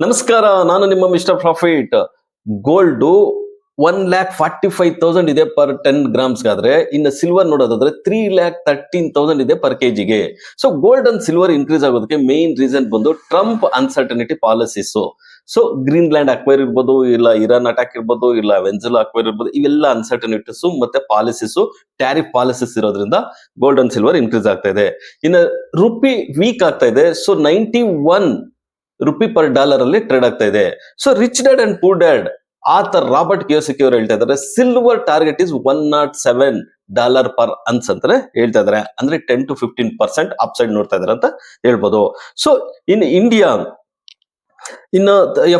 ನಮಸ್ಕಾರ, ನಾನು ನಿಮ್ಮ ಮಿಸ್ಟರ್ ಪ್ರಾಫಿಟ್. ಗೋಲ್ಡ್ 1,45,000 ಇದೆ ಪರ್ 10 ಗ್ರಾಮ್ಸ್ ಆದ್ರೆ, ಇನ್ನು ಸಿಲ್ವರ್ ನೋಡೋದಾದ್ರೆ 3,13,000 ಇದೆ ಪರ್ ಕೆಜಿಗೆ. So gold and silver increase ಆಗೋದಕ್ಕೆ ಮೇನ್ ರೀಸನ್ ಬಂದು Trump uncertainty policies. So Greenland acquire ಇರ್ಬೋದು, ಇಲ್ಲ ಇರಾನ್ ಅಟ್ಯಾಕ್ ಇರ್ಬೋದು, ಇಲ್ಲ ವೆನ್ಜುಲಾ ಅಕ್ವೈರ್ ಇರ್ಬೋದು, ಇವೆಲ್ಲ ಅನ್ಸರ್ಟನಿಟೀಸ್ ಮತ್ತೆ ಪಾಲಿಸೀಸ್, ಟ್ಯಾರಿಫ್ ಪಾಲಿಸೀಸ್ ಇರೋದ್ರಿಂದ ಗೋಲ್ಡ್ ಅಂಡ್ ಸಿಲ್ವರ್ ಇನ್ಕ್ರೀಸ್ ಆಗ್ತಾ ಇದೆ. ಇನ್ನು ರುಪಿ ವೀಕ್ ಆಗ್ತಾ ಇದೆ. ಸೊ 91 ರುಪಿ ಪರ್ ಡಾಲರ್ ಅಲ್ಲಿ ಟ್ರೇಡ್ ಆಗ್ತಾ ಇದೆ. So Rich Dad and Poor Dad author Robert Kiyosaki ಅವರು ಹೇಳ್ತಾ ಇದ್ದಾರೆ, silver target is $107 per ounce ಅಂತಾನೆ ಹೇಳ್ತಾ ಇದಾರೆ. ಅಂದ್ರೆ 10 to 15% ಅಪ್ಸೈಡ್ ನೋಡ್ತಾ ಇದಾರೆ ಅಂತ ಹೇಳ್ಬೋದು. ಸೊ ಇನ್ ಇಂಡಿಯಾ ಇನ್ನು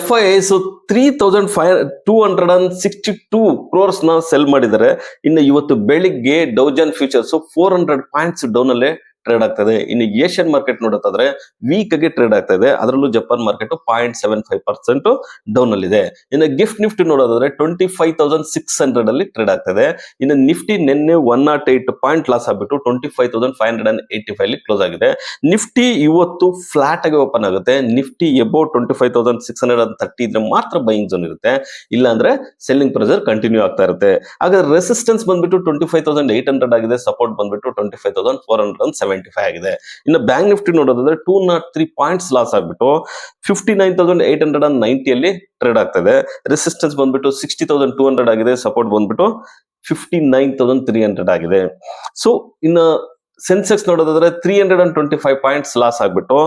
FIIs 3,262 crores ನ ಸೆಲ್ ಮಾಡಿದ್ದಾರೆ. ಇನ್ನು ಇವತ್ತು ಬೆಳಿಗ್ಗೆ ಡೌಜನ್ ಫ್ಯೂಚರ್ಸ್ 400 ಪಾಯಿಂಟ್ಸ್ ಡೌನ್ ಅಲ್ಲೇ ಟ್ರೇಡ್ ಆಗ್ತದೆ. ಇನ್ನು ಏಷ್ಯನ್ ಮಾರ್ಕೆಟ್ ನೋಡೋದಾದ್ರೆ ವೀಕ್ ಆಗಿ ಟ್ರೇಡ್ ಆಗ್ತಾ ಇದೆ. ಅದರಲ್ಲೂ ಜಪಾನ್ ಮಾರ್ಕೆಟ್ 0.75% ಡೌನ್ ಅಲ್ಲಿ ಇದೆ. ಇನ್ನು ಗಿಫ್ಟ್ ನಿಫ್ಟಿ ನೋಡೋದಾದ್ರೆ 25,600 ಅಲ್ಲಿ ಟ್ರೇಡ್ ಆಗ್ತದೆ. ಇನ್ನು ನಿಫ್ಟಿ ನಿನ್ನೆ 108 ಪಾಯಿಂಟ್ ಲಾಸ್ ಆಗ್ಬಿಟ್ಟು 25,585 ಅಲ್ಲಿ ಕ್ಲೋಸ್ ಆಗಿದೆ. ನಿಫ್ಟಿ ಇವತ್ತು ಫ್ಲಾಟ್ ಆಗಿ ಓಪನ್ ಆಗುತ್ತೆ. ನಿಫ್ಟಿ ಎಬೌವ್ 25,630 ಇದ್ರೆ ಮಾತ್ರ ಬೈಯಿಂಗ್ ಝೋನ್ ಇರುತ್ತೆ, ಇಲ್ಲ ಅಂದ್ರೆ ಸೆಲ್ಲಿಂಗ್ ಪ್ರೆಷರ್ ಕಂಟಿನ್ಯೂ ಆಗ್ತಾ ಇರುತ್ತೆ. ಹಾಗಾದ್ರೆ ರೆಸಿಸ್ಟೆನ್ಸ್ ಬಂದ್ಬಿಟ್ಟು 25,800 ಆಗಿದೆ, ಸಪೋರ್ಟ್ ಬಂದ್ಬಿಟ್ಟು 25,475 ಆಗಿದೆ. ಇನ್ನು ಬ್ಯಾಂಕ್ ನಿಫ್ಟಿ ನೋಡೋದಾದ್ರೆ 203 ಪಾಯಿಂಟ್ಸ್ ಲಾಸ್ ಆಗ್ಬಿಟ್ಟು 59,890 ಅಲ್ಲಿ ಟ್ರೇಡ್ ಆಗ್ತದೆ. ರೆಸಿಸ್ಟೆನ್ಸ್ ಬಂದ್ಬಿಟ್ಟು 60,200 ಆಗಿದೆ, ಸಪೋರ್ಟ್ ಬಂದ್ಬಿಟ್ಟು 59,300 ಆಗಿದೆ. ಸೊ ಇನ್ನು ಸೆನ್ಸೆಕ್ಸ್ ನೋಡೋದಾದ್ರೆ 325 ಪಾಯಿಂಟ್ಸ್ ಲಾಸ್ ಆಗ್ಬಿಟ್ಟು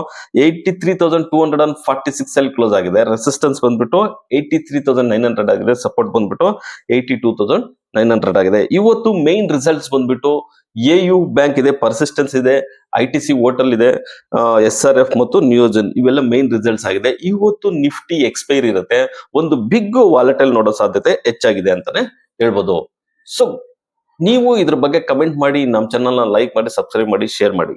83,246 ಅಲ್ಲಿ ಕ್ಲೋಸ್ ಆಗಿದೆ. ರೆಸಿಸ್ಟೆನ್ಸ್ ಬಂದ್ಬಿಟ್ಟು 83,900 ಆಗಿದೆ, ಸಪೋರ್ಟ್ ಬಂದ್ಬಿಟ್ಟು 82,900 ಆಗಿದೆ. ಇವತ್ತು ಮೇನ್ ರಿಸಲ್ಟ್ಸ್ ಬಂದ್ಬಿಟ್ಟು AU ಬ್ಯಾಂಕ್ ಇದೆ, ಪರ್ಸಿಸ್ಟೆನ್ಸ್ ಇದೆ, ITC ಹೋಟೆಲ್ ಇದೆ, SRF ಮತ್ತು ನಿಯೋಜನ್, ಇವೆಲ್ಲ ಮೇನ್ ರಿಸಲ್ಟ್ಸ್ ಆಗಿದೆ. ಇವತ್ತು ನಿಫ್ಟಿ ಎಕ್ಸ್ಪೈರಿ ಇರುತ್ತೆ. ಒಂದು ಬಿಗ್ ವಾಲೆಟೈಲ್ ನೋಡೋ ಸಾಧ್ಯತೆ ಹೆಚ್ಚಾಗಿದೆ ಅಂತಾನೆ ಹೇಳ್ಬೋದು. ಸೊ ನೀವು ಇದ್ರ ಬಗ್ಗೆ ಕಮೆಂಟ್ ಮಾಡಿ, ನಮ್ಮ ಚಾನಲ್ ನ ಲೈಕ್ ಮಾಡಿ, ಸಬ್ಸ್ಕ್ರೈಬ್ ಮಾಡಿ, ಶೇರ್ ಮಾಡಿ.